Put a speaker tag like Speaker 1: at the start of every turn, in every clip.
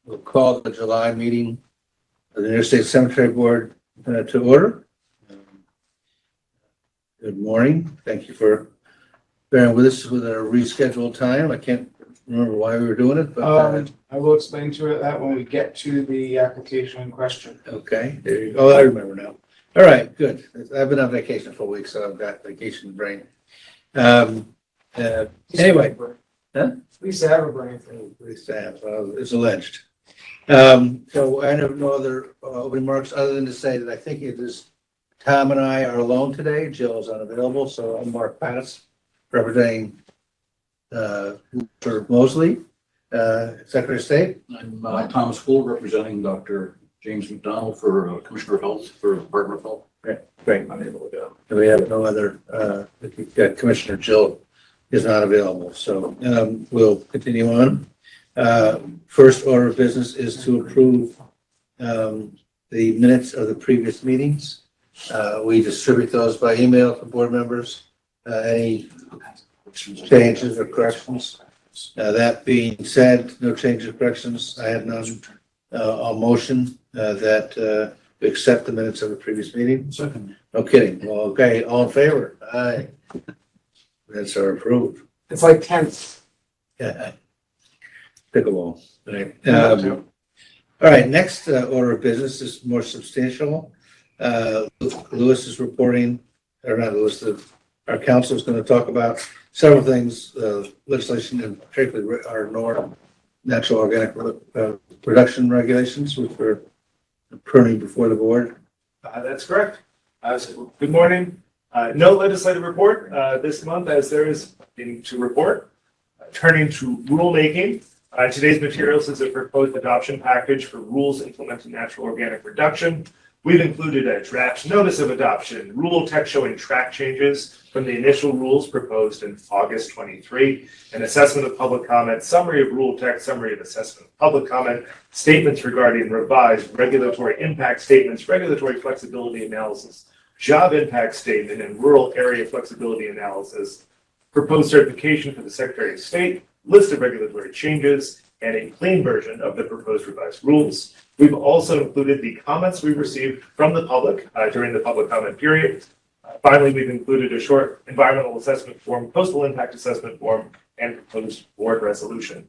Speaker 1: We'll call the July meeting of the Interstate Cemetery Board to order. Good morning. Thank you for bearing with us with our rescheduled time. I can't remember why we were doing it, but
Speaker 2: I will explain to it that when we get to the application in question.
Speaker 1: okay. There you go. Oh, I remember now. All right, good. I've been on vacation for a week, so I've got vacation brain. Anyway, huh?
Speaker 2: We used to have a brain thing.
Speaker 1: Pretty sad. Well, it's alleged. So I have no other remarks other than to say that I think it is Tom and I are alone today. Jill is unavailable, so I'm Mark Pattis, representing for Mosley, Secretary of State.
Speaker 3: I'm Thomas Full, representing Dr. James McDonald for Commissioner of Health for the Department of Health.
Speaker 1: Great.
Speaker 3: Unable to go.
Speaker 1: And we have no other, Commissioner Jill is not available, so we'll continue on. First order of business is to approve the minutes of the previous meetings. We distribute those by email to board members. Any changes or corrections? That being said, no changes or corrections. I have none. I'll motion that we accept the minutes of the previous meeting.
Speaker 3: Second.
Speaker 1: No kidding. Well, okay, all in favor? Aye. Minutes are approved.
Speaker 2: It's like tense.
Speaker 1: Yeah. Pickleball. Right. All right, next order of business is more substantial. Lewis is reporting, or not Lewis, our council is going to talk about several things, legislation, and particularly our NOR, natural organic production regulations, which we're pruning before the board.
Speaker 4: That's correct. So good morning. No legislative report this month, as there is nothing to report. Turning to rulemaking, today's materials is a proposed adoption package for rules implementing natural organic reduction. We've included a draft notice of adoption, rule text showing track changes from the initial rules proposed in August 23, an assessment of public comment, summary of rule text, summary of assessment of public comment, statements regarding revised regulatory impact statements, regulatory flexibility analysis, job impact statement, and rural area flexibility analysis, proposed certification for the Secretary of State, list of regulatory changes, and a plain version of the proposed revised rules. We've also included the comments we received from the public during the public comment period. Finally, we've included a short environmental assessment form, coastal impact assessment form, and proposed board resolution.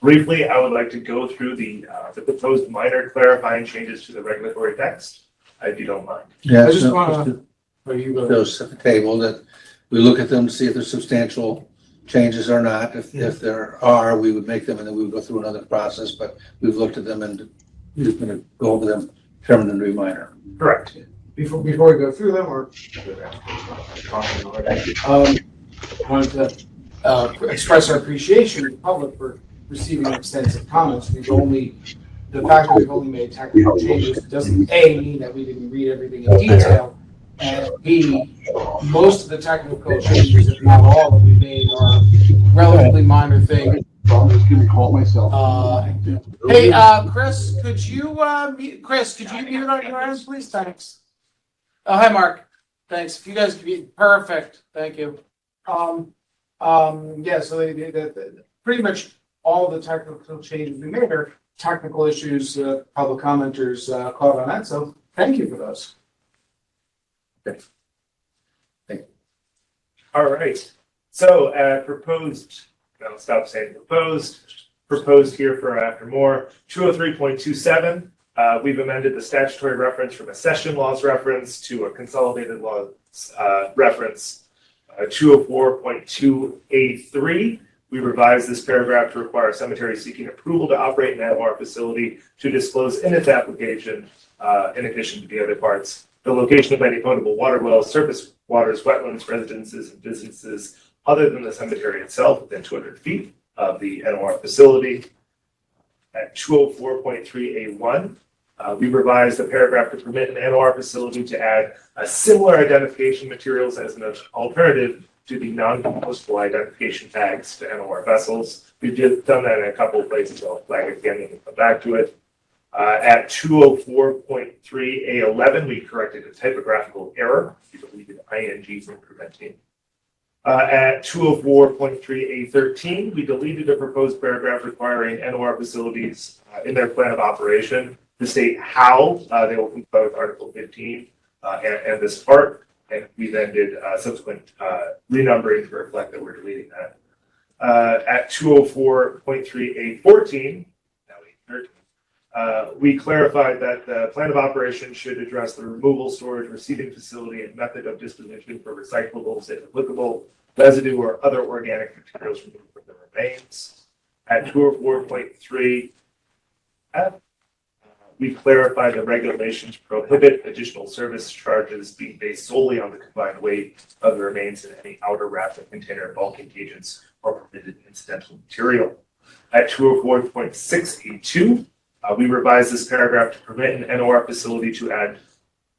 Speaker 4: Briefly, I would like to go through the proposed minor clarifying changes to the regulatory text, if you don't mind.
Speaker 1: Yeah,
Speaker 2: I just want to.
Speaker 1: those at the table that we look at them to see if there's substantial changes or not. If there are, we would make them and then we would go through another process, but we've looked at them and we're just going to go over them, determine them to be minor.
Speaker 4: Correct.
Speaker 2: Before we go through them, or wanted to express our appreciation to the public for receiving extensive comments. The fact that we've only made technical changes doesn't A, mean that we didn't read everything in detail, and B, most of the technical changes, if not all that we made, are relatively minor things.
Speaker 3: I'm just going to call myself.
Speaker 2: Hey, Chris, could you mute on your end, please? Thanks. Oh, hi, Mark. Thanks. If you guys could be perfect, thank you. Yeah. So pretty much all the technical changes we made are technical issues. Public commenters caught on that, so thank you for those.
Speaker 1: Okay. Thank you.
Speaker 4: All right. So proposed, I'll stop saying proposed here for after more. 203.27, we've amended the statutory reference from a session laws reference to a consolidated laws reference. 204.2A3, we revised this paragraph to require a cemetery seeking approval to operate an NMR facility to disclose in its application, in addition to the other parts, the location of any potable water wells, surface waters, wetlands, residences, and businesses other than the cemetery itself within 200 feet of the NOR facility. At 204.3A1, we revised the paragraph to permit an NOR facility to add a similar identification materials as an alternative to the non-compostable identification tags to NOR vessels. We've done that in a couple of places. I'll flag it again and come back to it. At 204.3A11, we corrected a typographical error. We deleted ing from preventing. At 204.3A13, we deleted a proposed paragraph requiring NOR facilities in their plan of operation to state how they will comply with Article 15 and this part. And we then did subsequent renumbering to reflect that we're deleting that. At 204.3A14, now A13, we clarified that the plan of operation should address the removal, storage, receiving facility, and method of disposition for recyclables, if applicable, residue or other organic materials removed from the remains. At 204.3F, we clarified the regulations prohibit additional service charges being based solely on the combined weight of the remains in any outer wrap of container bulking agents or permitted incidental material. At 204.6A2, we revised this paragraph to permit an NOR facility to add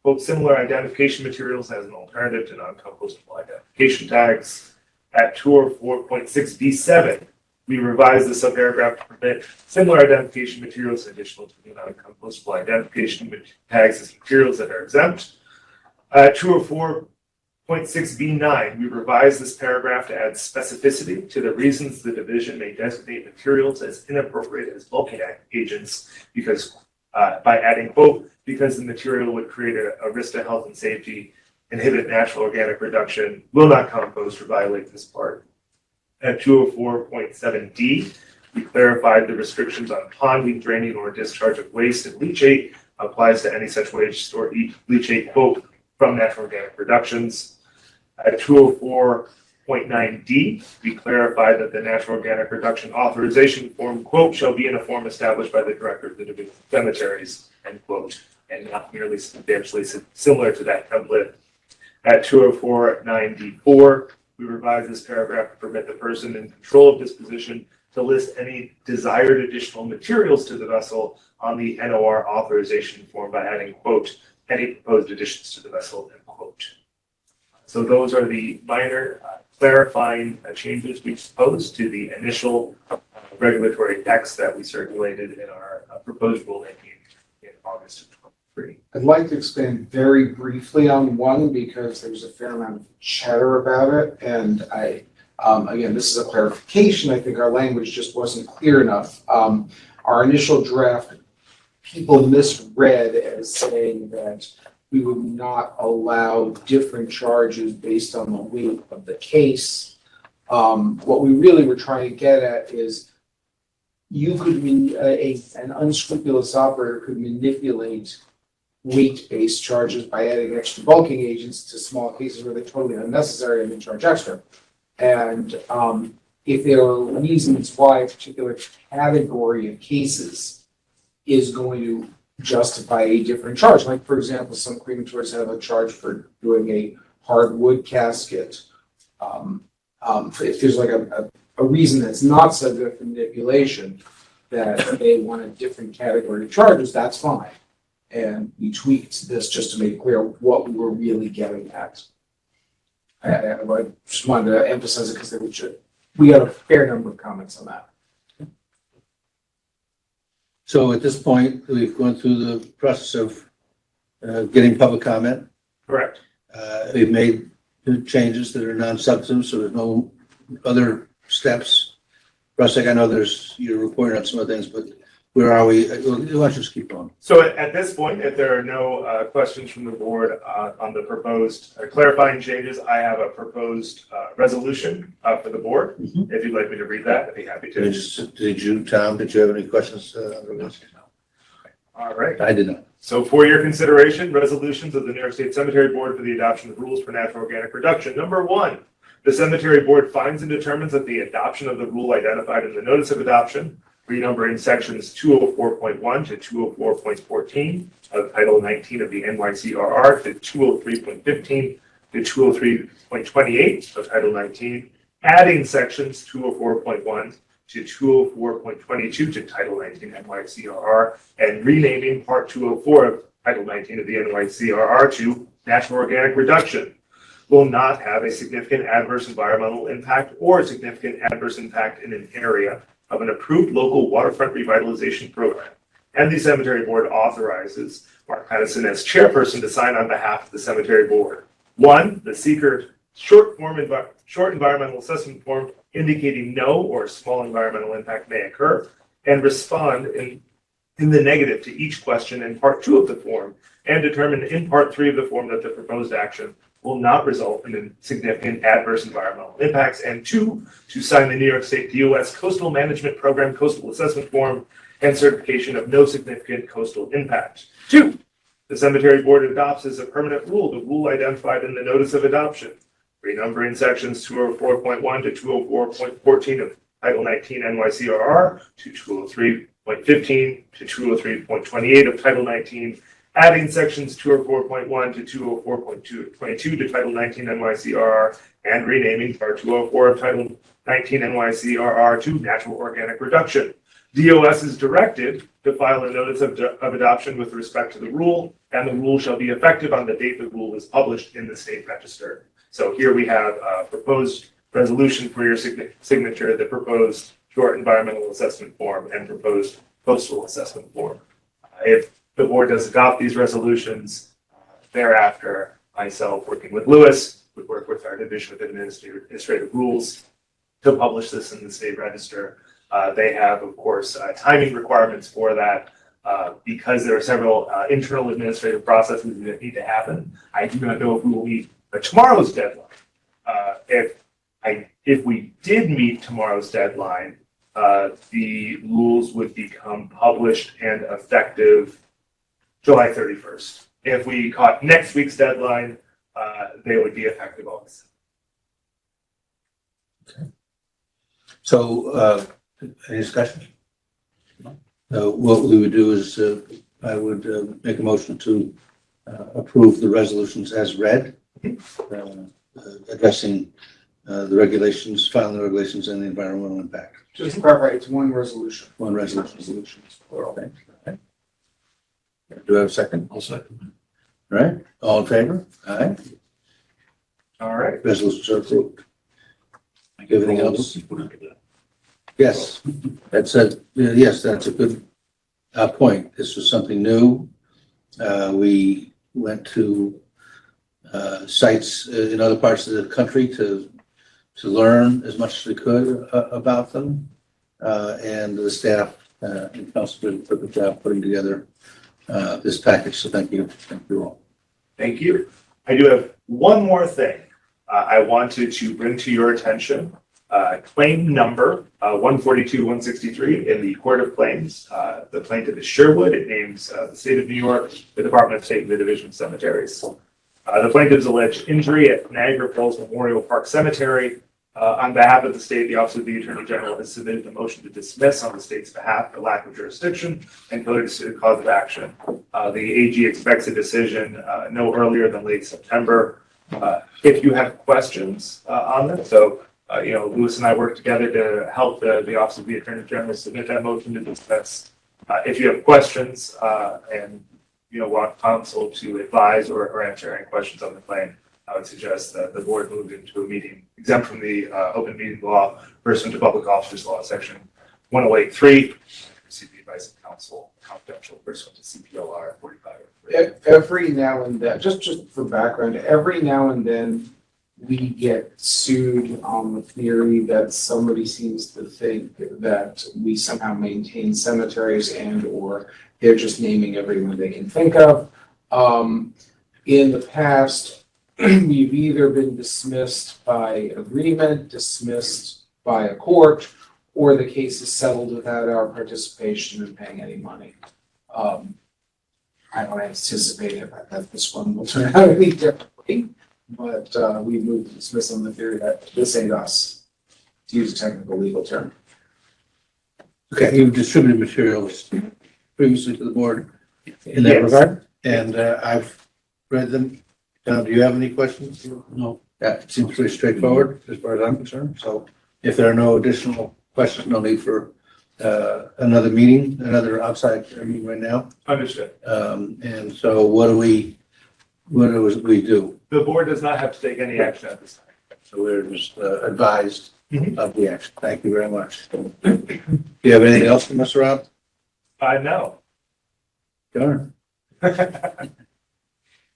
Speaker 4: quote, similar identification materials as an alternative to non-compostable identification tags. At 204.6B7, we revised the subparagraph to permit similar identification materials additional to the non-compostable identification tags as materials that are exempt. At 204.6B9, we revised this paragraph to add specificity to the reasons the division may designate materials as inappropriate as bulking agents because by adding quote, because the material would create a risk to health and safety, inhibit natural organic reduction, will not compost or violate this part. At 204.7D, we clarified the restrictions on ponding, draining, or discharge of waste and leachate applies to any such waste or leachate, quote, from natural organic reductions. At 204.9D, we clarified that the natural organic reduction authorization form, quote, shall be in a form established by the director of the Division of Cemeteries, end quote, and not merely substantially similar to that template. At 204.9D4, we revised this paragraph to permit the person in control of disposition to list any desired additional materials to the vessel on the NOR authorization form by adding, quote, any proposed additions to the vessel, end quote. So those are the minor clarifying changes we proposed to the initial regulatory text that we circulated in our proposed rulemaking in August of 2023.
Speaker 2: I'd like to expand very briefly on one because there was a fair amount of chatter about it. And again, this is a clarification. I think our language just wasn't clear enough. Our initial draft, people misread as saying that we would not allow different charges based on the weight of the case. What we really were trying to get at is you could, an unscrupulous operator could manipulate weight-based charges by adding extra bulking agents to small cases where they're totally unnecessary and then charge extra. And if there are reasons why a particular category of cases is going to justify a different charge, like for example, some crematories have a charge for doing a hardwood casket. If there's like a reason that's not subject to manipulation, that they want a different category of charges, that's fine. And we tweaked this just to make clear what we were really getting at. I just wanted to emphasize it because we got a fair number of comments on that.
Speaker 1: So at this point, we've gone through the process of getting public comment.
Speaker 4: Correct.
Speaker 1: We've made changes that are non-substantive, so there's no other steps. Russ, I know you're reporting on some of the things, but where are we? Why don't you just keep going?
Speaker 4: So at this point, if there are no questions from the board on the proposed clarifying changes, I have a proposed resolution for the board.
Speaker 1: Mm-hmm.
Speaker 4: If you'd like me to read that, I'd be happy to.
Speaker 1: Tom, did you have any questions?
Speaker 4: All right.
Speaker 1: I did not.
Speaker 4: So for your consideration, resolutions of the New York State Cemetery Board for the adoption of rules for natural organic reduction. Number 1, the Cemetery Board finds and determines that the adoption of the rule identified in the notice of adoption, renumbering sections 204.1 to 204.14 of Title 19 of the NYCRR to 203.15 to 203.28 of Title 19, adding sections 204.1 to 204.22 to Title 19 NYCRR, and renaming Part 204 of Title 19 of the NYCRR to Natural Organic Reduction, will not have a significant adverse environmental impact or a significant adverse impact in an area of an approved local waterfront revitalization program. And the Cemetery Board authorizes Mark Pattison as chairperson to sign on behalf of the Cemetery Board. 1, the seeker short environmental assessment form indicating no or small environmental impact may occur, and respond in the negative to each question in part 2 of the form, and determine in part 3 of the form that the proposed action will not result in significant adverse environmental impacts, and 2, to sign the New York State DOS Coastal Management Program Coastal Assessment Form and certification of no significant coastal impact. 2, the cemetery board adopts as a permanent rule the rule identified in the notice of adoption, renumbering sections 204.1 to 204.14 of Title 19 NYCRR to 203.15 to 203.28 of Title 19, adding sections 204.1 to 204.22 to Title 19 NYCRR, and renaming Part 204 of Title 19 NYCRR to Natural Organic Reduction. DOS is directed to file a notice of adoption with respect to the rule, and the rule shall be effective on the date the rule is published in the state register. So here we have a proposed resolution for your signature, the proposed short environmental assessment form, and proposed coastal assessment form. If the board does adopt these resolutions, thereafter, myself, working with Lewis, would work with our Division of Administrative Rules to publish this in the state register. They have, of course, timing requirements for that because there are several internal administrative processes that need to happen. I do not know if we will meet tomorrow's deadline. If we did meet tomorrow's deadline, the rules would become published and effective July 31st. If we caught next week's deadline, they would be effective August.
Speaker 1: Okay. So, any discussion? What we would do is I would make a motion to approve the resolutions as read, addressing the regulations, filing the regulations and the environmental impact.
Speaker 2: Just to clarify, it's one resolution.
Speaker 1: One resolution. Plural. Okay. Do I have a second?
Speaker 3: I'll second.
Speaker 1: All right. All in favor? Aye.
Speaker 2: All right.
Speaker 1: Resolutions are approved. Everything else? Yes, that's a good point. This was something new. We went to sites in other parts of the country to learn as much as we could about them. And the staff and council did a perfect job putting together this package. So thank you. Thank you all.
Speaker 4: Thank you. I do have one more thing I wanted to bring to your attention. Claim number 142-163 in the Court of Claims. The plaintiff is Sherwood. It names the state of New York, the Department of State, and the Division of Cemeteries. The plaintiff's alleged injury at Niagara Falls Memorial Park Cemetery. On behalf of the state, the Office of the Attorney General has submitted a motion to dismiss on the state's behalf for lack of jurisdiction and failure to sue the cause of action. The AG expects a decision no earlier than late September. If you have questions on this, Lewis and I work together to help the Office of the Attorney General submit that motion to dismiss. If you have questions and want counsel to advise or answer any questions on the claim, I would suggest that the board move into a meeting exempt from the open meeting law pursuant to Public Officers Law, Section 108.3. Receive the advice of counsel, confidential pursuant to CPLR 45.
Speaker 2: Every now and then, just for background, every now and then we get sued on the theory that somebody seems to think that we somehow maintain cemeteries and or they're just naming everyone they can think of. In the past, we've either been dismissed by agreement, dismissed by a court, or the case is settled without our participation in paying any money. I don't anticipate that this one will turn out any differently, but we moved to dismiss on the theory that this ain't us, to use a technical legal term.
Speaker 1: Okay, you've distributed materials previously to the board in that
Speaker 4: Yes.
Speaker 1: regard, and I've read them. Do you have any questions?
Speaker 3: No.
Speaker 1: It seems pretty straightforward as far as I'm concerned. So if there are no additional questions, no need for another meeting, another outside meeting right now.
Speaker 4: Understood.
Speaker 1: And so what do we do?
Speaker 4: The board does not have to take any action at this time.
Speaker 1: So we're just advised
Speaker 4: Mhm.
Speaker 1: of the action. Thank you very much. Do you have anything else from us, Rob?
Speaker 4: No.
Speaker 1: Darn.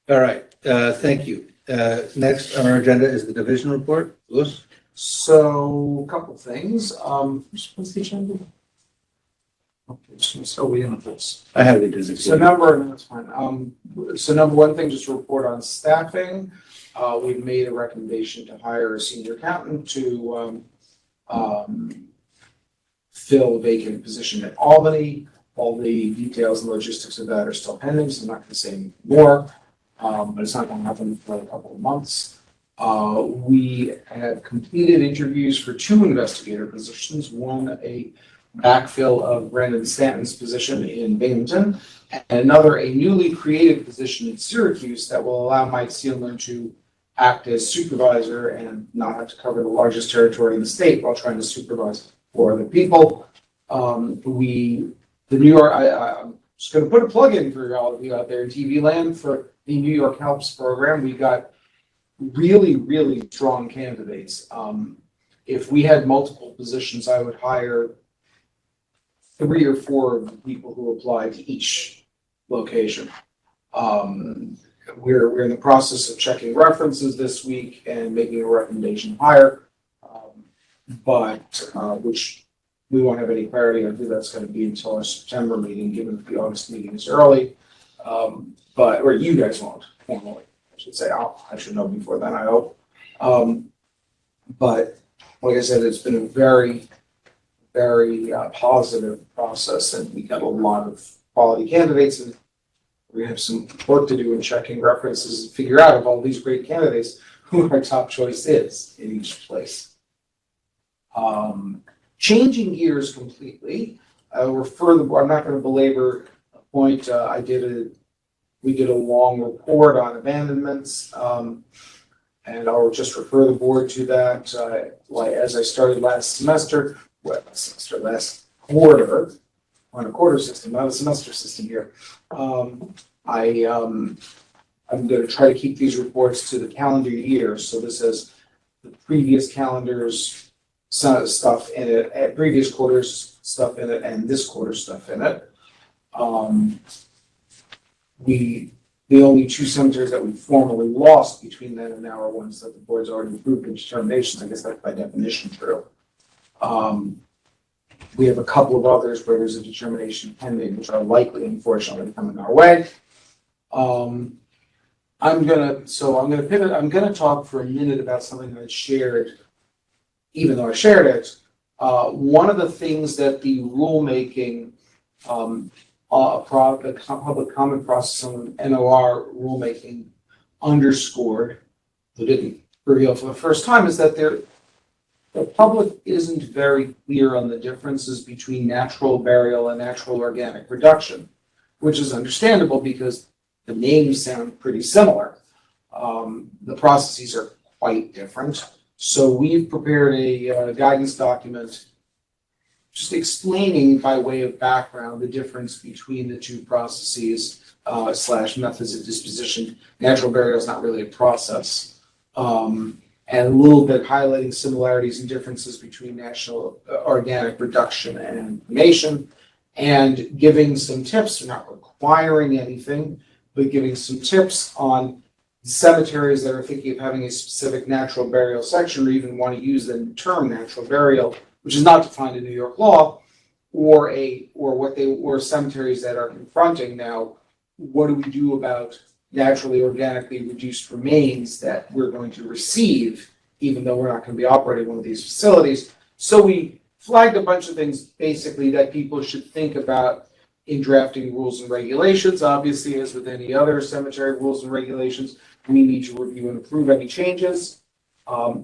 Speaker 1: All right, thank you. Next on our agenda is the division report. Louis?
Speaker 2: So, a couple things. What's the agenda? Okay, so we in this.
Speaker 1: I have the division.
Speaker 2: So that's fine. So number one thing, just to report on staffing. We've made a recommendation to hire a senior accountant to fill a vacant position at Albany. All the details and logistics of that are still pending, so I'm not gonna say any more. But it's not gonna happen for a couple of months. We have completed interviews for 2 investigator positions, one a backfill of Brandon Stanton's position in Binghamton, and another a newly created position in Syracuse that will allow Mike Seelman to act as supervisor and not have to cover the largest territory in the state while trying to supervise 4 other people. The New York, I'm just going to put a plug in for all of you out there in TV land for the New York Helps program. We got really, really strong candidates. If we had multiple positions, I would hire 3 or 4 of the people who apply to each location. We're in the process of checking references this week and making a recommendation hire, which we won't have any clarity on who that's going to be until our September meeting, given that the August meeting is early. Or you guys won't formally, I should say. I should know before then, I hope. But like I said, it's been a very, very positive process, and we got a lot of quality candidates, and we have some work to do in checking references and figure out of all these great candidates who our top choice is in each place. Changing gears completely, I'm not going to belabor a point. We did a long report on abandonments, and I'll just refer the board to that. As I started last quarter, on a quarter system, not a semester system here. I'm going to try to keep these reports to the calendar year. So this has the previous calendars stuff in it, at previous quarters stuff in it, and this quarter stuff in it. The only 2 cemeteries that we formally lost between then and now are ones that the board's already approved in determinations. I guess that's by definition true. We have a couple of others where there's a determination pending, which are likely, unfortunately, coming our way. I'm gonna pivot. I'm gonna talk for a minute about something that I shared. Even though I shared it, one of the things that the rulemaking, the public comment process on NOR rulemaking underscored, but didn't reveal for the first time, is that the public isn't very clear on the differences between natural burial and natural organic reduction, which is understandable because the names sound pretty similar. The processes are quite different. So we've prepared a guidance document just explaining by way of background the difference between the 2 processes / methods of disposition. Natural burial is not really a process. And a little bit highlighting similarities and differences between natural organic reduction and cremation, and giving some tips. We're not requiring anything, but giving some tips on cemeteries that are thinking of having a specific natural burial section, or even want to use the term natural burial, which is not defined in New York law, or cemeteries that are confronting now, what do we do about naturally organically reduced remains that we're going to receive, even though we're not going to be operating one of these facilities? So we flagged a bunch of things basically that people should think about in drafting rules and regulations. Obviously, as with any other cemetery rules and regulations, we need to review and approve any changes.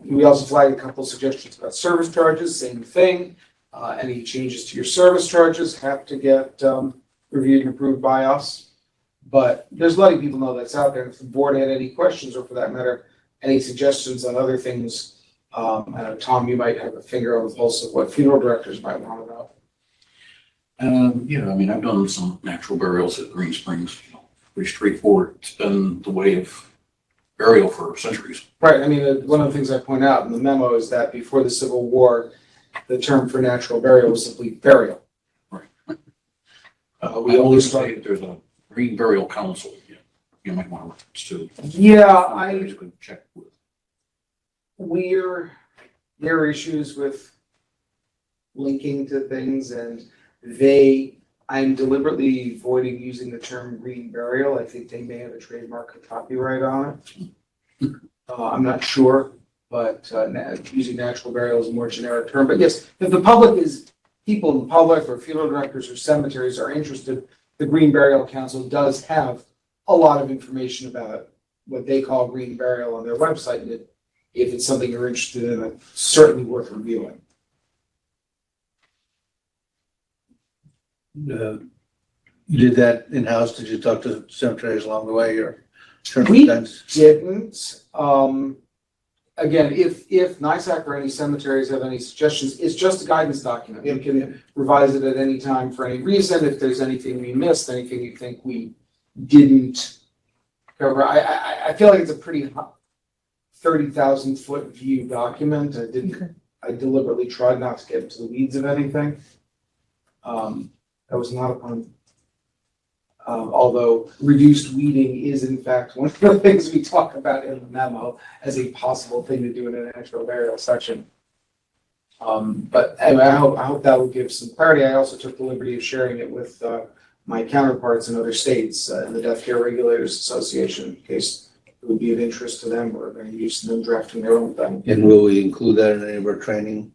Speaker 2: We also flagged a couple of suggestions about service charges, same thing. Any changes to your service charges have to get reviewed and approved by us. But there's letting people know that's out there. If the board had any questions, or for that matter, any suggestions on other things, I know, Tom, you might have a finger on the pulse of what funeral directors might want to know.
Speaker 3: I've done some natural burials at Green Springs. Pretty straightforward. It's been the way of burial for centuries.
Speaker 2: Right. One of the things I point out in the memo is that before the Civil War, the term for natural burial was simply burial.
Speaker 3: Right.
Speaker 2: We always
Speaker 3: say that there's a Green Burial Council. you might want to reference to.
Speaker 2: Yeah,
Speaker 3: You could check with.
Speaker 2: there are issues with linking to things and I'm deliberately avoiding using the term green burial. I think they may have a trademark or copyright on it. I'm not sure, but using natural burial is a more generic term. But yes, if the public is, people in the public or funeral directors or cemeteries are interested, the Green Burial Council does have a lot of information about what they call green burial on their website. And if it's something you're interested in, it's certainly worth reviewing.
Speaker 1: You did that in-house? Did you talk to cemeteries along the way or?
Speaker 2: We didn't. Again, if NISAC or any cemeteries have any suggestions, it's just a guidance document. We can revise it at any time for any reason. If there's anything we missed, anything you think we didn't cover, I feel like it's a pretty 30,000 foot view document. I deliberately tried not to get into the weeds of anything. That was not a pun. Although reduced weeding is in fact one of the things we talk about in the memo as a possible thing to do in a natural burial section. But anyway, I hope that will give some clarity. I also took the liberty of sharing it with my counterparts in other states in the Death Care Regulators Association, in case it would be of interest to them or they're used to them drafting their own thing.
Speaker 1: And will we include that in any of our training?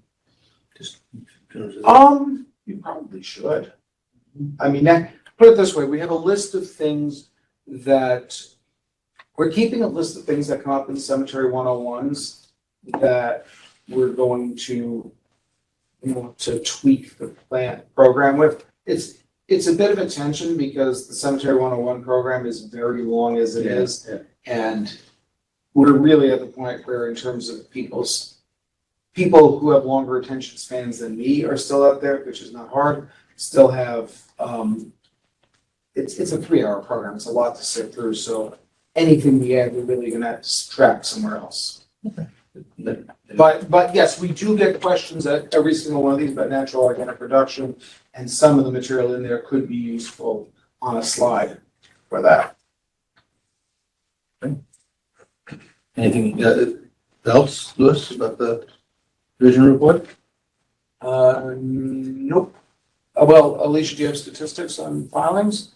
Speaker 1: Just in terms of.
Speaker 2: You probably should. I mean, put it this way, we have a list of things that, we're keeping a list of things that come up in Cemetery 101s that we're going to, to tweak the program with. It's a bit of a tension because the Cemetery 101 program is very long as it is.
Speaker 1: Yeah.
Speaker 2: And we're really at the point where in terms of people who have longer attention spans than me are still out there, which is not hard, still have, it's a 3-hour program. It's a lot to sit through. So anything we add, we're really gonna have to subtract somewhere else.
Speaker 1: Okay.
Speaker 2: But yes, we do get questions at every single one of these about natural organic production, and some of the material in there could be useful on a slide for that.
Speaker 1: Anything else, Louis, about the vision report?
Speaker 2: Nope. Well, Alicia, do you have statistics on filings?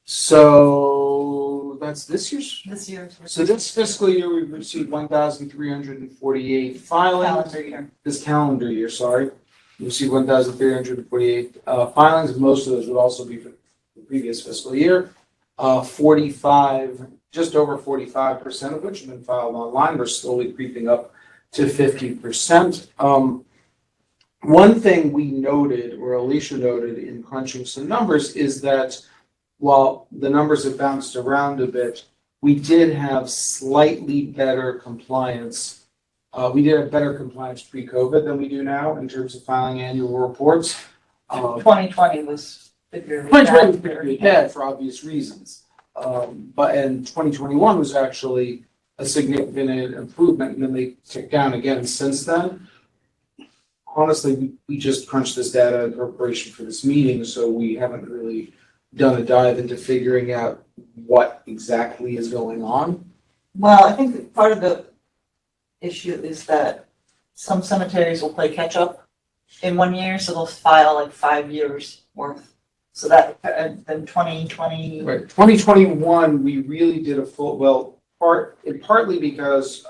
Speaker 2: So that's this year's.
Speaker 5: This year.
Speaker 2: So this fiscal year, we've received 1,348 filings.
Speaker 5: Calendar year.
Speaker 2: This calendar year, sorry. We received 1,348 filings. Most of those would also be for the previous fiscal year. 45, just over 45% of which have been filed online. We're slowly creeping up to 50%. One thing we noted, or Alicia noted in crunching some numbers, is that while the numbers have bounced around a bit, we did have slightly better compliance. We did have better compliance pre-COVID than we do now in terms of filing annual reports.
Speaker 5: 2020 was severely
Speaker 2: 2020 was
Speaker 5: bad.
Speaker 2: very bad for obvious reasons. But 2021 was actually a significant improvement, and then they ticked down again since then. Honestly, we just crunched this data in preparation for this meeting, so we haven't really done a dive into figuring out what exactly is going on.
Speaker 5: Well, I think that part of the issue is that some cemeteries will play catch up in 1 year, so they'll file like 5 years worth. So that, then 2020.
Speaker 2: Right, 2021, we really did a full, partly because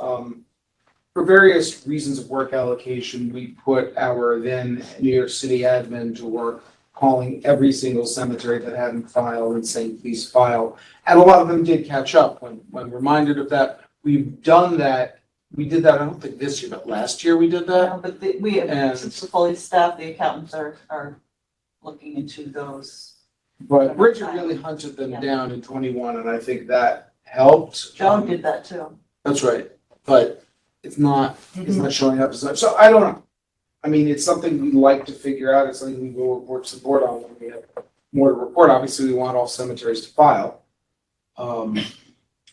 Speaker 2: for various reasons of work allocation, we put our then New York City admin to work calling every single cemetery that hadn't filed and saying, please file. And a lot of them did catch up when reminded of that. We've done that. We did that, I don't think this year, but last year we did that.
Speaker 5: But we,
Speaker 2: And-
Speaker 5: since we're fully staffed, the accountants are looking into those.
Speaker 2: But Bridget really hunted them down in 21, and I think that helped.
Speaker 5: Joan did that too.
Speaker 2: That's right, but it's not showing up as much. So I don't know. I mean, it's something we'd like to figure out. It's something we will report to the board on when we have more to report. Obviously, we want all cemeteries to file.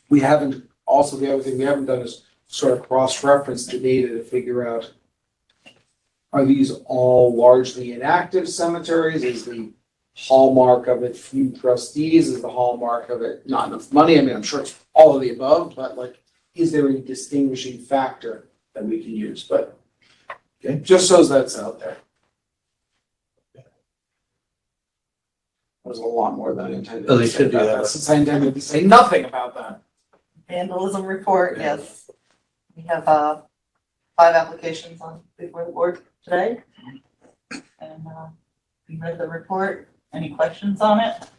Speaker 2: We haven't, also the other thing we haven't done is sort of cross-reference the data to figure out, are these all largely inactive cemeteries? Is the hallmark of it, few trustees? Is the hallmark of it not enough money? I mean, I'm sure it's all of the above, but like, is there a distinguishing factor that we can use? But
Speaker 1: Okay.
Speaker 2: just so that's out there. That was a lot more than I intended to
Speaker 1: Alicia,
Speaker 2: say
Speaker 1: do you
Speaker 2: about
Speaker 1: have
Speaker 2: that,
Speaker 1: a-
Speaker 2: since I intended to say nothing about that.
Speaker 5: Vandalism report, yes. We have 5 applications on before the board today. And we read the report. Any questions on it?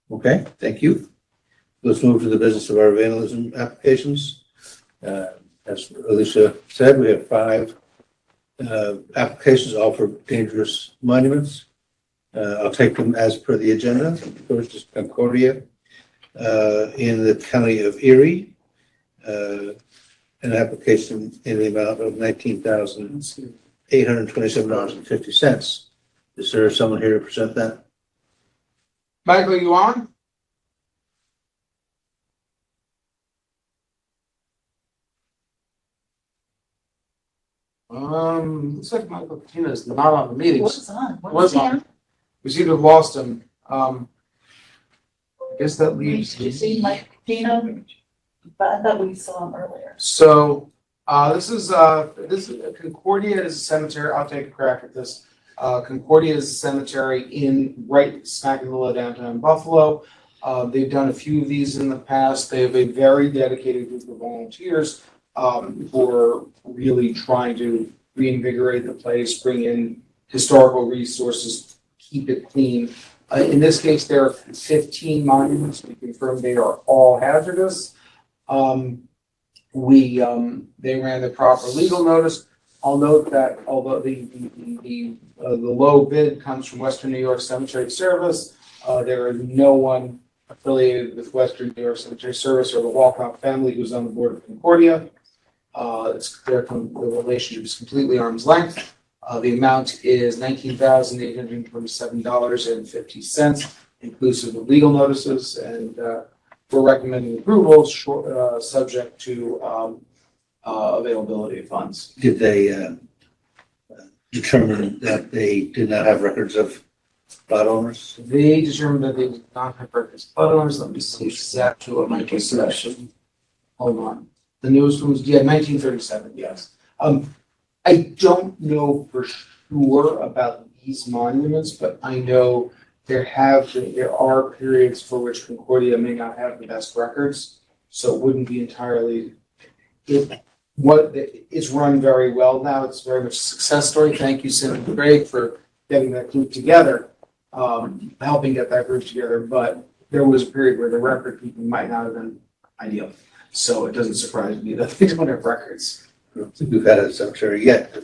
Speaker 1: Okay, thank you. Let's move to the business of our vandalism applications. As Alicia said, we have 5 applications, all for dangerous monuments. I'll take them as per the agenda. First is Concordia in the county of Erie. An application in the amount of $19,827.50. Is there someone here to present that?
Speaker 2: Michael, you on? Looks like Michael Patina is not on the meetings.
Speaker 5: What's on?
Speaker 2: Was on. We seem to have lost him. I guess that
Speaker 5: Did
Speaker 2: leaves.
Speaker 5: you see Mike Pino? But I thought we saw him earlier.
Speaker 2: So, this is Concordia is a cemetery. I'll take a crack at this. Concordia is a cemetery in right smack in the middle of downtown Buffalo. They've done a few of these in the past. They have a very dedicated group of volunteers who are really trying to reinvigorate the place, bring in historical resources, keep it clean. In this case, there are 15 monuments. We confirm they are all hazardous. They ran the proper legal notice. I'll note that although the low bid comes from Western New York Cemetery Service, there is no one affiliated with Western New York Cemetery Service or the Walcott family who's on the board of Concordia. The relationship is completely arm's length. The amount is $19,827.50, inclusive of legal notices, and we're recommending approval, subject to availability of funds.
Speaker 1: Did they determine that they did not have records of lot owners?
Speaker 2: They determined that they did not have records of flood owners. Let me see exactly what my selection. Hold on. The newest one was, 1937, yes. I don't know for sure about these monuments, but I know there are periods for which Concordia may not have the best records, so it wouldn't be entirely. It's run very well now. It's very much a success story. Thank you, Senator Craig, for getting that group together, helping get that group together. But there was a period where the record keeping might not have been ideal, so it doesn't surprise me that they don't have records.
Speaker 1: I don't think we've had a cemetery yet.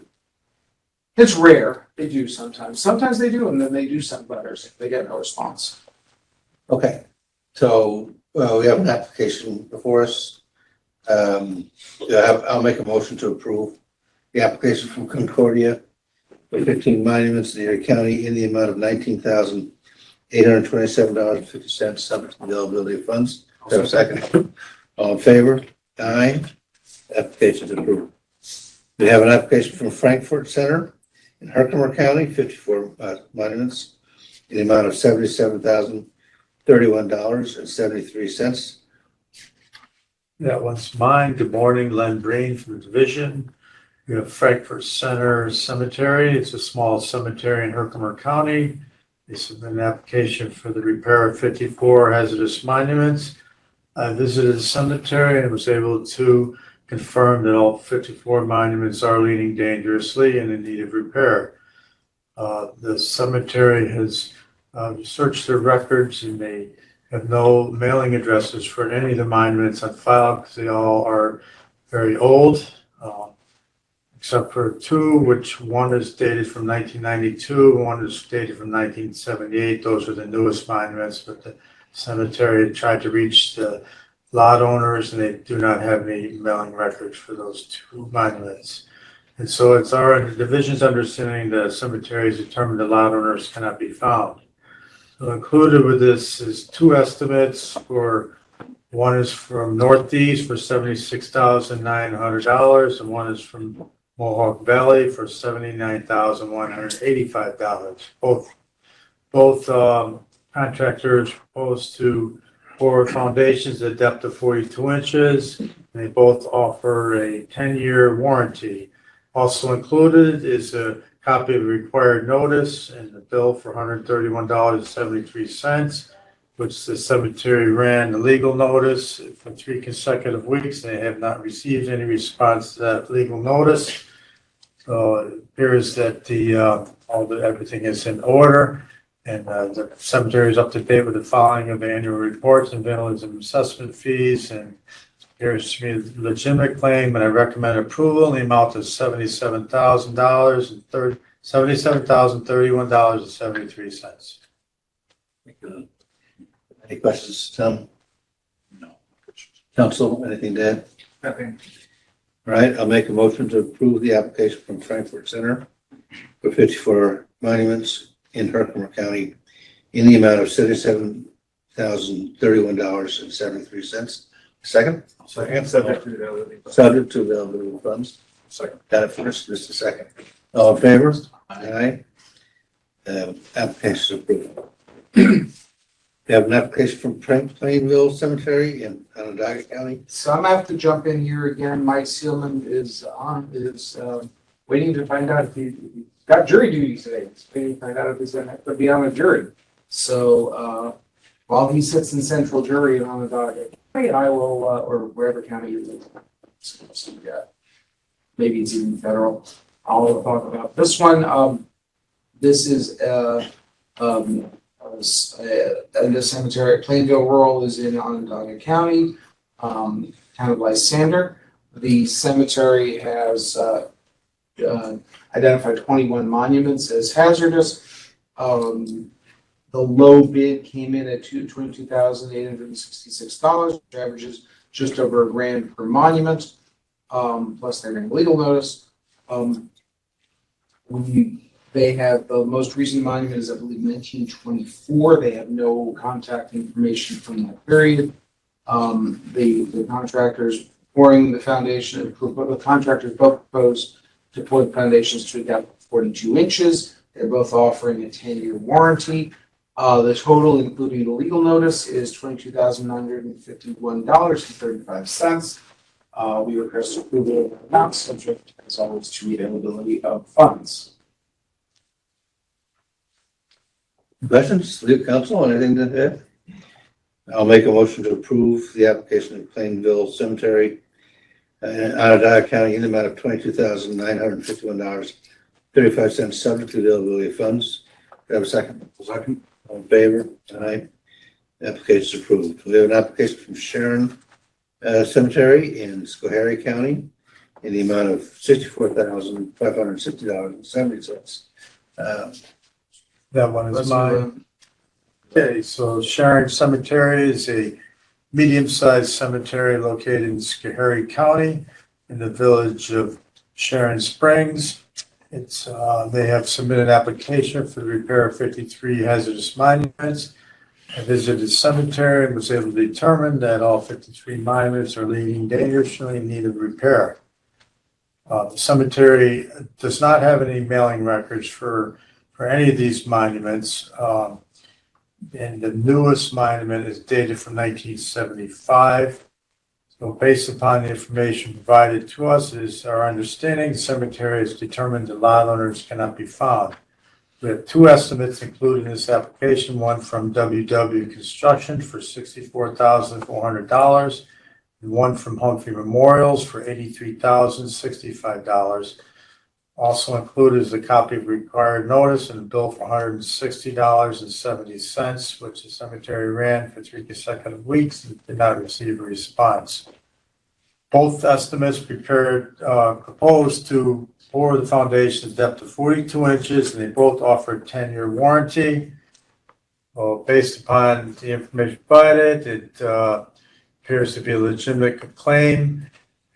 Speaker 2: It's rare. They do sometimes. Sometimes they do, and then they do send letters if they get no response.
Speaker 1: Okay, so we have an application before us. I'll make a motion to approve the application from Concordia for 15 monuments in Erie County in the amount of $19,827.50, subject to availability of funds. Do I have a second? All in favor? Aye. Application is approved. We have an application from Frankfurt Center in Herkimer County, 54 monuments in the amount of $77,031.73.
Speaker 6: That one's mine. Good morning, Len Breen from the division. We have Frankfurt Center Cemetery. It's a small cemetery in Herkimer County. They submitted an application for the repair of 54 hazardous monuments. I visited the cemetery and was able to confirm that all 54 monuments are leaning dangerously and in need of repair. The cemetery has searched their records, and they have no mailing addresses for any of the monuments on file because they all are very old, except for 2, which one is dated from 1992, one is dated from 1978. Those are the newest monuments, but the cemetery tried to reach the lot owners, and they do not have any mailing records for those 2 monuments. And so it's our division's understanding the cemetery has determined the lot owners cannot be found. So included with this is 2 estimates for, one is from Northeast for $76,900, and one is from Mohawk Valley for $79,185. Both contractors proposed to bore foundations at a depth of 42 inches. They both offer a 10-year warranty. Also included is a copy of the required notice and the bill for $131.73, which the cemetery ran the legal notice for 3 consecutive weeks. They have not received any response to that legal notice. So it appears that everything is in order. And the cemetery is up to date with the filing of annual reports and vandalism assessment fees. And appears to be a legitimate claim, and I recommend approval in the amount of $77,031.73.
Speaker 1: Any questions, Tom?
Speaker 3: No.
Speaker 1: Council, anything to add?
Speaker 2: Nothing.
Speaker 1: All right, I'll make a motion to approve the application from Frankfurt Center for 54 monuments in Herkimer County in the amount of $77,031.73. Second?
Speaker 4: Second, subject to the availability.
Speaker 1: Subject to availability of funds.
Speaker 3: Second.
Speaker 1: Got it first, just a second. All in favor? Aye. Application approved. We have an application from Plainville Cemetery in Onondaga County.
Speaker 2: So I'm gonna have to jump in here again. Mike Seelman is waiting to find out if he got jury duty today. He's waiting to find out if he's gonna have to be on a jury. So, while he sits in central jury in Onondaga, I will, or wherever county you're in. Maybe it's even federal. I'll talk about this one. This is, the cemetery at Plainville Rural is in Onondaga County, town of Lysander. The cemetery has identified 21 monuments as hazardous. The low bid came in at $22,866, which averages just over $1,000 per monument, plus they're in legal notice. They have the most recent monument is, I believe, 1924. They have no contact information from that period. The contractors pouring the foundation, the contractors both proposed to pour the foundations to a depth of 42 inches. They're both offering a 10-year warranty. The total, including the legal notice, is $22,951.35. We request approval of the amount, subject, as always, to availability of funds.
Speaker 1: Questions, leave council, anything to add? I'll make a motion to approve the application of Plainville Cemetery in Onondaga County in the amount of $22,951.35, subject to availability of funds. Do I have a second?
Speaker 3: Second.
Speaker 1: All in favor? Aye. Application is approved. We have an application from Sharon Cemetery in Schoharie County in the amount of $64,560.70.
Speaker 6: That one is mine. Okay, so Sharon Cemetery is a medium-sized cemetery located in Schoharie County in the village of Sharon Springs. They have submitted an application for the repair of 53 hazardous monuments. I visited the cemetery and was able to determine that all 53 monuments are leaning dangerously in need of repair. The cemetery does not have any mailing records for any of these monuments. And the newest monument is dated from 1975. So based upon the information provided to us, it is our understanding the cemetery has determined the lot owners cannot be found. We have 2 estimates included in this application, one from WW Construction for $64,400 and one from Humphrey Memorials for $83,065. Also included is a copy of required notice and a bill for $160.70, which the cemetery ran for 3 consecutive weeks and did not receive a response. Both estimates proposed to bore the foundation's depth of 42 inches, and they both offer a 10-year warranty. Well, based upon the information provided, it appears to be a legitimate claim.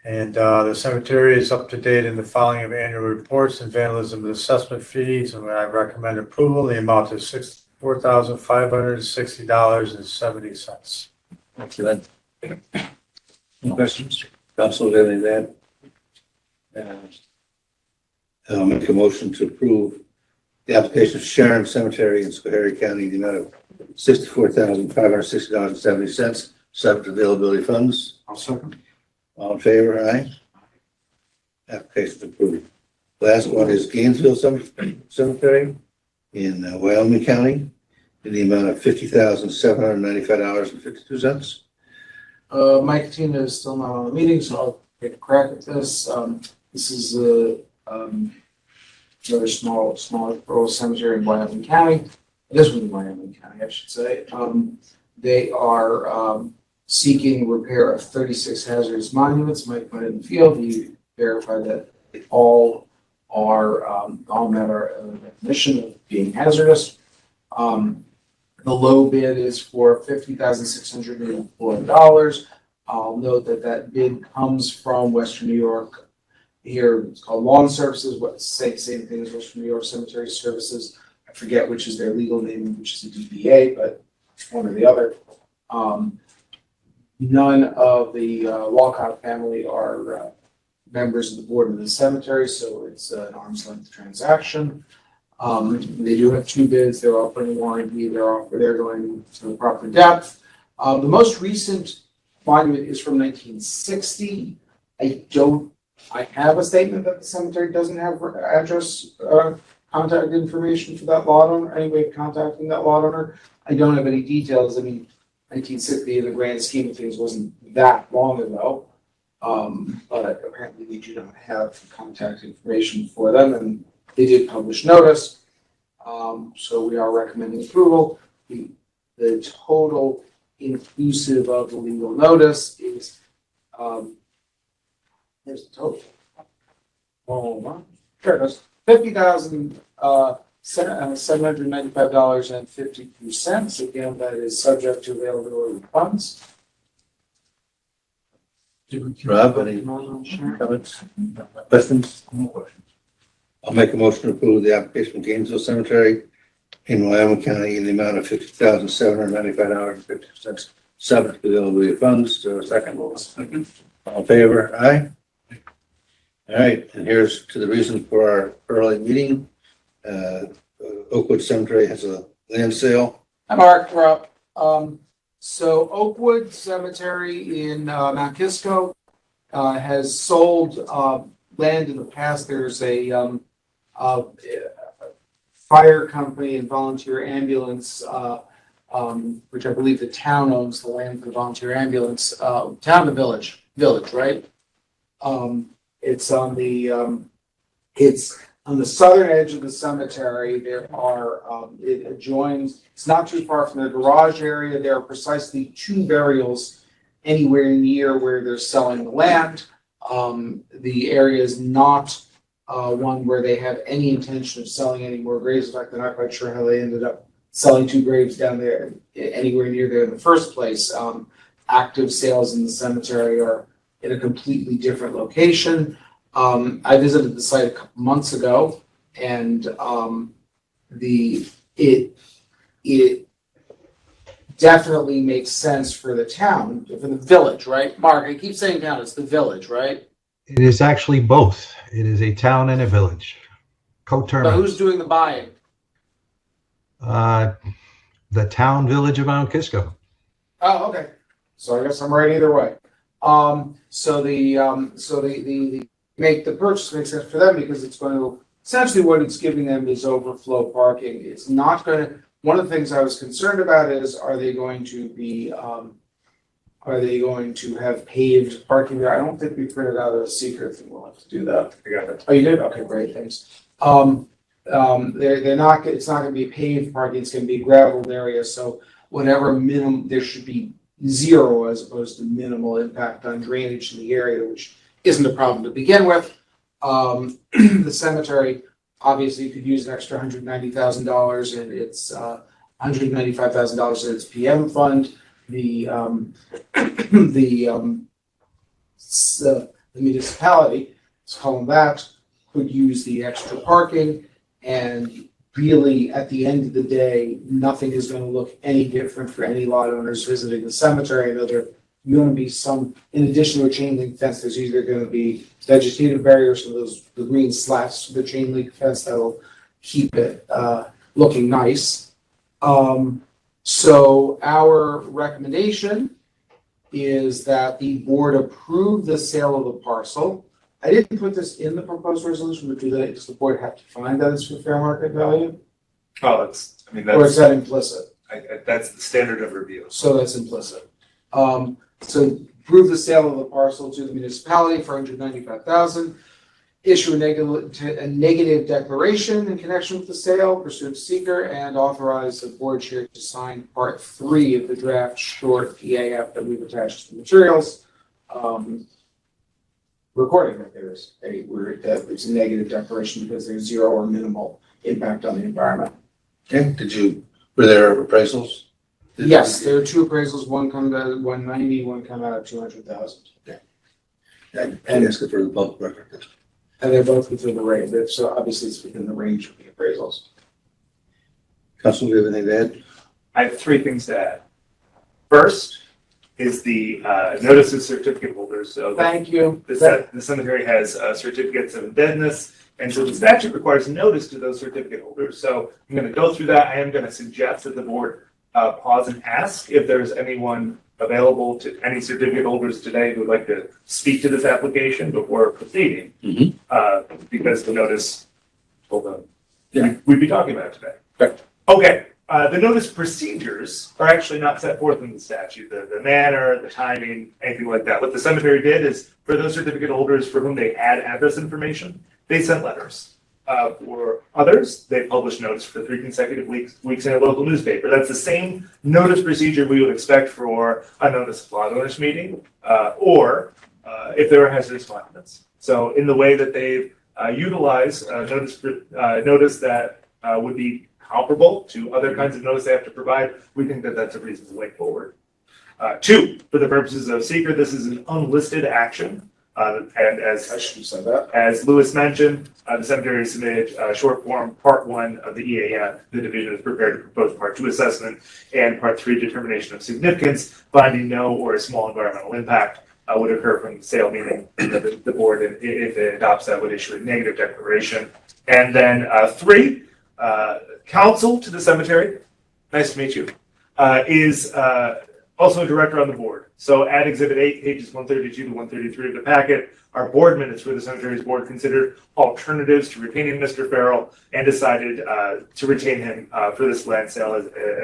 Speaker 6: And the cemetery is up to date in the filing of annual reports and vandalism assessment fees, and I recommend approval in the amount of $64,560.70.
Speaker 1: Thank you, Lynn. Any questions? Council, anything to add? I'll make a motion to approve the application of Sharon Cemetery in Schoharie County, in the amount of $64,560.70, subject to availability of funds.
Speaker 3: I'll second.
Speaker 1: All in favor, aye? Application approved. Last one is Gainesville Cemetery in Wyoming County, in the amount of $50,795.52.
Speaker 2: Mike Tina is still not on the meeting, so I'll take a crack at this. This is another small rural cemetery in Wyoming County. This one in Wyoming County, I should say. They are seeking repair of 36 hazardous monuments. Mike went in the field. He verified that they all met our definition of being hazardous. The low bid is for $50,684. I'll note that bid comes from Western New York. Here, it's called Lawn Services, same thing as Western New York Cemetery Services. I forget which is their legal name, which is a DBA, but it's one or the other. None of the Walcott family are members of the board of the cemetery, so it's an arm's length transaction. They do have two bids. They're offering warranty. They're going to the proper depth. The most recent monument is from 1960. I have a statement that the cemetery doesn't have address, contact information for that lot owner, any way of contacting that lot owner. I don't have any details. I mean, 1960 in the grand scheme of things wasn't that long ago. But apparently they do not have contact information for them, and they did publish notice. So we are recommending approval. The total inclusive of the legal notice is, here's the total. There it is. $50,795.52. Again, that is subject to availability of funds.
Speaker 1: Rob, any comments, questions?
Speaker 3: No questions.
Speaker 1: I'll make a motion to approve the application of Gainesville Cemetery in Wyoming County in the amount of $50,795.50, subject to availability of funds. Second. All in favor? Aye. All right, and here's to the reason for our early meeting. Oakwood Cemetery has a land sale.
Speaker 2: Hi, Mark, we're up. So Oakwood Cemetery in Mount Kisco has sold land in the past. There's a fire company and volunteer ambulance, which I believe the town owns the land for the volunteer ambulance. Town and village, right? It's on the southern edge of the cemetery. There are, it adjoins, it's not too far from the garage area. There are precisely two burials anywhere near where they're selling the land. The area is not one where they have any intention of selling any more graves. In fact, they're not quite sure how they ended up selling two graves down there anywhere near there in the first place. Active sales in the cemetery are in a completely different location. I visited the site a couple months ago, and it definitely makes sense for the town, for the village, right? Mark, I keep saying town, it's the village, right?
Speaker 7: It is actually both. It is a town and a village.
Speaker 2: But
Speaker 7: Coterminous.
Speaker 2: who's doing the buying?
Speaker 7: The town village of Mount Kisco.
Speaker 2: Oh, okay. So I guess I'm right either way. So the make the purchase makes sense for them because it's going to, essentially what it's giving them is overflow parking. It's not going to, one of the things I was concerned about is, are they going to have paved parking there? I don't think we printed out a secret thing. We'll have to do that.
Speaker 4: I got it.
Speaker 2: Oh, you did? Okay, great, thanks. They're not, it's not gonna be paved parking, it's gonna be gravelled area, so whatever minimum, there should be zero as opposed to minimal impact on drainage in the area, which isn't a problem to begin with. The cemetery, obviously, could use an extra $190,000 and it's $195,000 in its PM fund. The municipality, let's call them that, could use the extra parking, and really, at the end of the day, nothing is going to look any different for any lot owners visiting the cemetery. I know they're going to be some, in addition to a chain link fence, there's either going to be vegetative barriers, so the green slats to the chain link fence that'll keep it looking nice. So our recommendation is that the board approve the sale of the parcel. I didn't put this in the proposed resolution, but does the board have to find that it's for fair market value?
Speaker 4: Oh, that's, I mean,
Speaker 2: Or is that implicit?
Speaker 4: that's the standard of review.
Speaker 2: So that's implicit. So approve the sale of the parcel to the municipality for $195,000. Issue a negative declaration in connection with the sale pursuant to seeker, and authorize the board chair to sign part 3 of the draft short EAF that we've attached to the materials. Recording that that it's a negative declaration because there's zero or minimal impact on the environment.
Speaker 1: Okay, were there appraisals?
Speaker 2: Yes, there are 2 appraisals, one come out at 190, one come out at 200,000.
Speaker 1: I asked it for the public record.
Speaker 2: And they're both within the range, so obviously it's within the range of the appraisals.
Speaker 1: Council, do you have anything to add?
Speaker 4: I have 3 things to add. First is the notice of certificate holders. So
Speaker 2: Thank you.
Speaker 4: the cemetery has certificates of indebtedness, and so the statute requires notice to those certificate holders. So I'm going to go through that. I am going to suggest that the board pause and ask if there's anyone available, to any certificate holders today who would like to speak to this application before proceeding, because the notice told them we'd be talking about it today. Okay. The notice procedures are actually not set forth in the statute, the manner, the timing, anything like that. What the cemetery did is, for those certificate holders for whom they had address information, they sent letters. For others, they published notice for 3 consecutive weeks in a local newspaper. That's the same notice procedure we would expect for a notice of lot owners meeting, or if there are hazardous monuments. So in the way that they've utilized notice that would be comparable to other kinds of notice they have to provide, we think that that's a reasonable way forward. 2, for the purposes of seeker, this is an unlisted action. And as
Speaker 2: I should have said that.
Speaker 4: As Lewis mentioned, the cemetery submitted short form part 1 of the EAF. The division is prepared to propose part 2 assessment and part 3 determination of significance, finding no or a small environmental impact would occur from the sale, meaning that the board, if it adopts that, would issue a negative declaration. And then 3, counsel to the cemetery, nice to meet you, is also a director on the board. So at Exhibit 8, pages 132 to 133 of the packet, are board minutes where the cemetery's board considered alternatives to retaining Mr. Farrell and decided to retain him for this land sale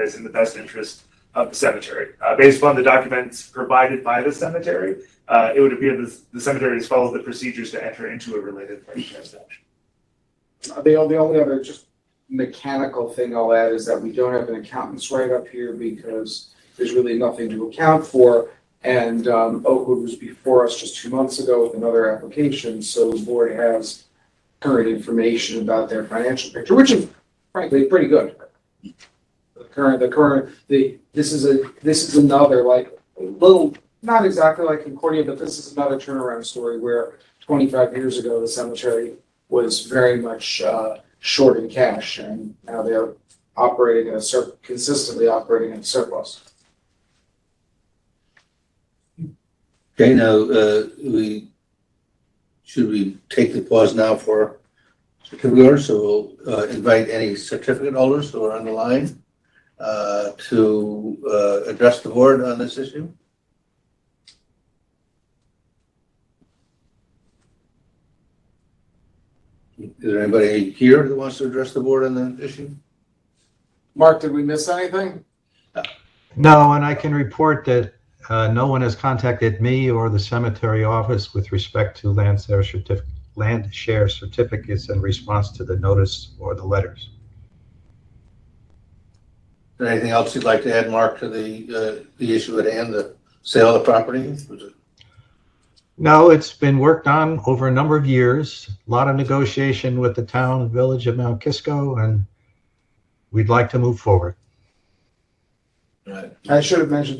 Speaker 4: as in the best interest of the cemetery. Based upon the documents provided by the cemetery, it would appear that the cemetery has followed the procedures to enter into a related party transaction.
Speaker 2: The only other just mechanical thing I'll add is that we don't have an accountant's write-up here because there's really nothing to account for. And Oakwood was before us just 2 months ago with another application, so the board has current information about their financial picture, which is frankly pretty good. This is another, like, a little, not exactly like Concordia, but this is another turnaround story where 25 years ago the cemetery was very much short in cash, and now they're operating consistently operating in surplus.
Speaker 1: Okay, now, should we take the pause now for certificate holders? So we'll invite any certificate holders who are on the line to address the board on this issue. Is there anybody here that wants to address the board on the issue?
Speaker 2: Mark, did we miss anything?
Speaker 7: No, and I can report that no one has contacted me or the cemetery office with respect to land share certificates in response to the notice or the letters.
Speaker 1: Is there anything else you'd like to add, Mark, to the issue at hand, the sale of the property?
Speaker 7: No, it's been worked on over a number of years, a lot of negotiation with the town and village of Mount Kisco, and we'd like to move forward.
Speaker 1: Right.
Speaker 2: I should have mentioned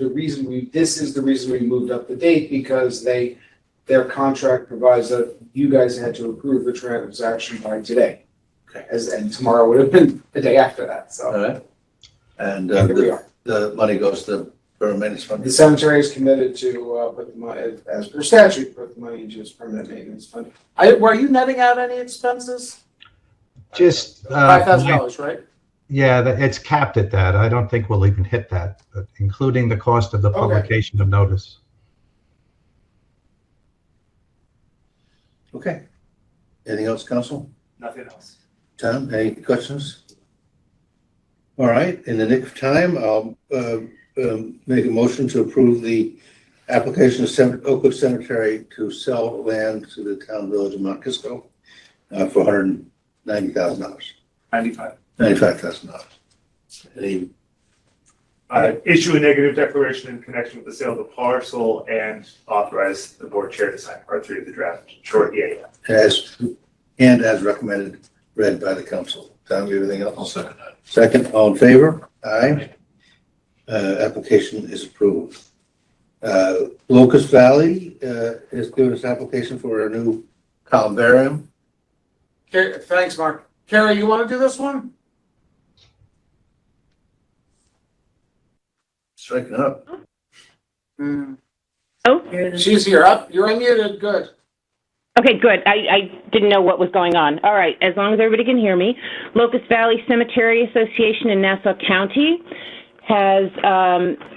Speaker 2: this is the reason we moved up the date, because their contract provides that you guys had to approve the transaction by today.
Speaker 1: Okay.
Speaker 2: And tomorrow would have been the day after that, so.
Speaker 1: All right. And
Speaker 2: here we are.
Speaker 1: the money goes to for maintenance fund.
Speaker 2: The cemetery is committed to, put the money, as per statute, put the money into its permanent maintenance fund. Were you netting out any expenses?
Speaker 7: Just,
Speaker 2: $5,000, right?
Speaker 7: yeah, it's capped at that. I don't think we'll even hit that, but including the cost of the
Speaker 2: Okay.
Speaker 7: publication of notice.
Speaker 1: Okay. Anything else, council?
Speaker 4: Nothing else.
Speaker 1: Tom, any questions? All right, in the nick of time, I'll make a motion to approve the application of Oakwood Cemetery to sell land to the town village of Mount Kisco for $190,000,
Speaker 4: 95.
Speaker 1: $95,000. Any,
Speaker 4: Issue a negative declaration in connection with the sale of the parcel and authorize the board chair to sign part 3 of the draft short EAF.
Speaker 1: as recommended, read by the council. Tom, you have anything else?
Speaker 3: I'll second that.
Speaker 1: Second, all in favor? Aye. Application is approved. Locust Valley is doing its application for a new columbarium.
Speaker 2: Thanks, Mark. Carrie, you want to do this one?
Speaker 1: Striking up.
Speaker 8: Oh,
Speaker 2: She's here. Up. You're unmuted. Good.
Speaker 8: okay, good. I didn't know what was going on. All right, as long as everybody can hear me. Locust Valley Cemetery Association in Nassau County has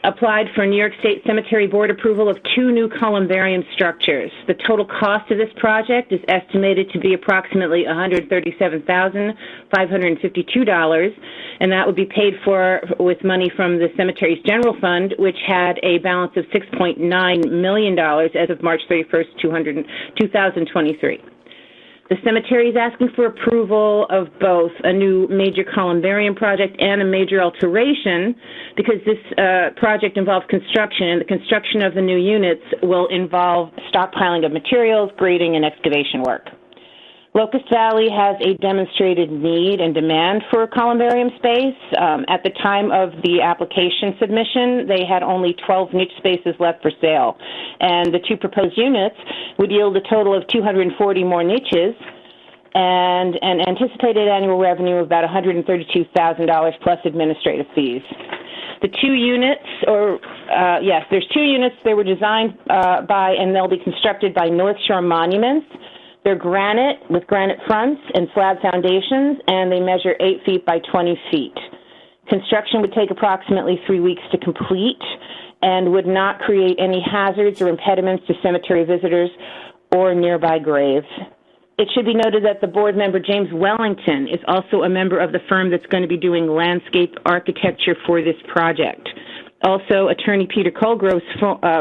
Speaker 8: applied for New York State Cemetery Board approval of 2 new columbarium structures. The total cost of this project is estimated to be approximately $137,552, and that would be paid for with money from the cemetery's general fund, which had a balance of $6.9 million as of March 31st, 2023. The cemetery is asking for approval of both a new major columbarium project and a major alteration because this project involves construction, and the construction of the new units will involve stockpiling of materials, grading, and excavation work. Locust Valley has a demonstrated need and demand for columbarium space. At the time of the application submission, they had only 12 niche spaces left for sale. And the 2 proposed units would yield a total of 240 more niches and an anticipated annual revenue of about $132,000 plus administrative fees. The 2 units, there's 2 units. They were designed by and they'll be constructed by North Shore Monuments. They're granite with granite fronts and slab foundations, and they measure 8 feet by 20 feet. Construction would take approximately 3 weeks to complete and would not create any hazards or impediments to cemetery visitors or nearby graves. It should be noted that the board member, James Wellington, is also a member of the firm that's going to be doing landscape architecture for this project. Also, attorney Peter Colgrove's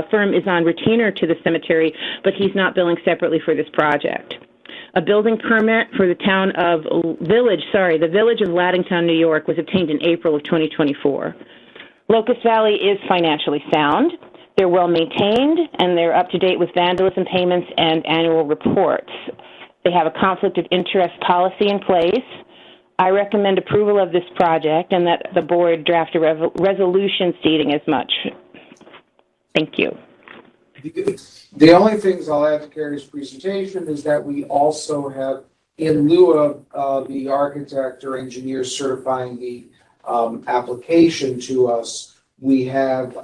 Speaker 8: firm is on retainer to the cemetery, but he's not billing separately for this project. A building permit for the the village of Lattingtown, New York, was obtained in April of 2024. Locust Valley is financially sound. They're well maintained, and they're up to date with vandalism payments and annual reports. They have a conflict of interest policy in place. I recommend approval of this project and that the board draft a resolution stating as much. Thank you.
Speaker 2: The only things I'll add to Carrie's presentation is that we also have, in lieu of the architect or engineer certifying the application to us, we have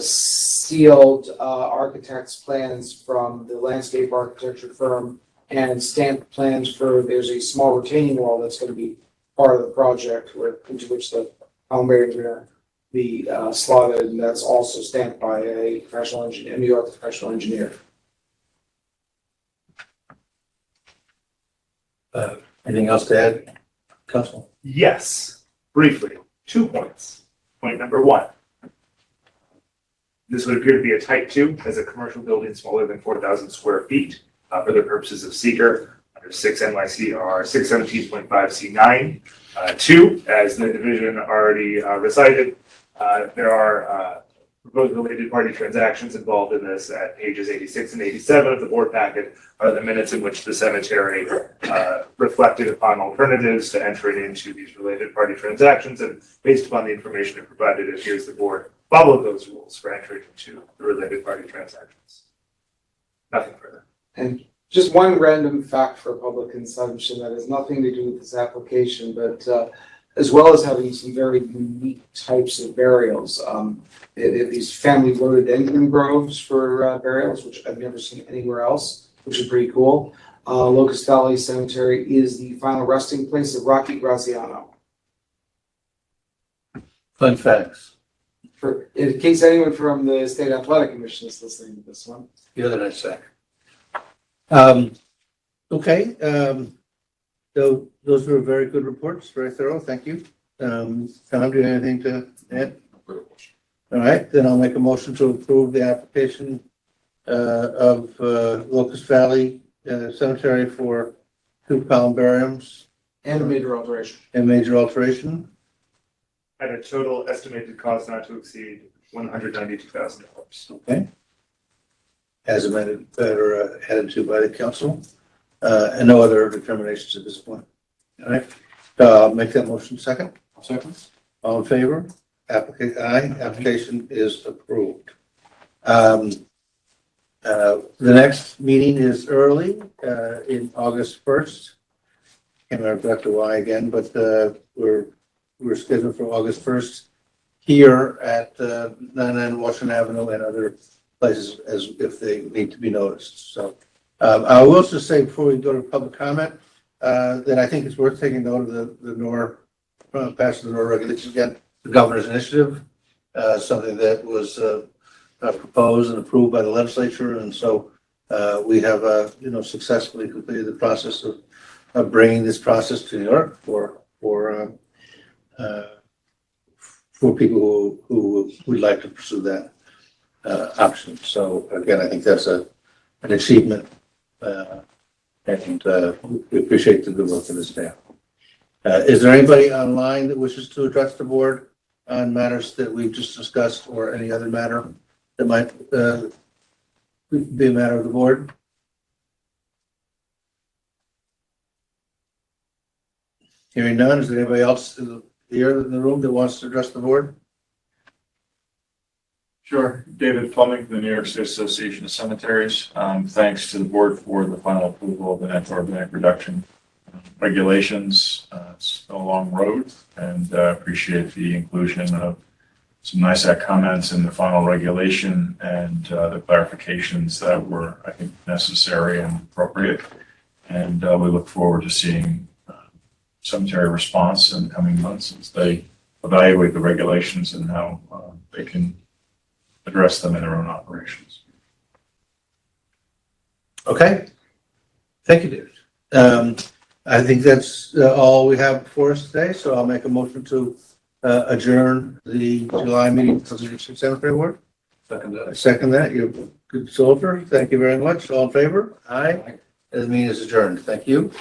Speaker 2: sealed architect's plans from the landscape architecture firm and stamped plans for, there's a small retaining wall that's going to be part of the project into which the columbarium is going to be slotted, and that's also stamped by a professional engineer, a New York professional engineer.
Speaker 1: Anything else to add, council?
Speaker 4: Yes, briefly, 2 points. Point number 1. This would appear to be a type 2 as a commercial building smaller than 4,000 square feet for the purposes of seeker under 6 NYCR 617.5C9. 2, as the division already recited, there are proposed related party transactions involved in this at pages 86 and 87 of the board packet are the minutes in which the cemetery reflected upon alternatives to entering into these related party transactions, and based upon the information it provided, it appears the board followed those rules for entering into the related party transactions. Nothing further.
Speaker 2: And just one random fact for public consumption that has nothing to do with this application, but as well as having some very unique types of burials. They have these family rhododendron groves for burials, which I've never seen anywhere else, which is pretty cool. Locust Valley Cemetery is the final resting place of Rocky Graziano.
Speaker 1: Fun facts.
Speaker 2: In case anyone from the State Athletic Commission is listening to this one.
Speaker 1: The other night, Zach. Okay, so those were very good reports, very thorough, thank you. Tom, do you have anything to add? All right, then I'll make a motion to approve the application of Locust Valley Cemetery for 2 columbariums
Speaker 2: And a major alteration.
Speaker 1: and major alteration.
Speaker 4: At a total estimated cost not to exceed $192,000.
Speaker 1: Okay. As amended, or added to by the council, and no other determinations at this point. All right, I'll make that motion second.
Speaker 3: Second.
Speaker 1: All in favor? Application is approved. The next meeting is early, in August 1st. Can't remember exactly why again, but, we're scheduled for August 1st here at, 99 Washington Avenue and other places as if they need to be noticed. So, I will also say before we go to public comment, that I think it's worth taking note of the NOR, passing the NOR regulations again, the governor's initiative, something that was, proposed and approved by the legislature. And so, we have, successfully completed the process of bringing this process to New York for people who would like to pursue that option. So again, I think that's an achievement, and we appreciate the good work of the staff. Is there anybody online that wishes to address the board on matters that we've just discussed, or any other matter that might be a matter of the board? Hearing none, is there anybody else here in the room that wants to address the board?
Speaker 9: Sure. David Fleming from the New York State Association of Cemeteries. Thanks to the board for the final approval of the net organic reduction regulations. It's been a long road, and appreciate the inclusion of some NISAC comments in the final regulation and the clarifications that were, I think, necessary and appropriate. And we look forward to seeing cemetery response in the coming months as they evaluate the regulations and how they can address them in their own operations.
Speaker 1: Okay. Thank you, David. I think that's all we have for us today, so I'll make a motion to adjourn the July meeting of the Cemetery Board. Second that, you're a good soldier. Thank you very much. All in favor? Aye. And the meeting is adjourned. Thank you.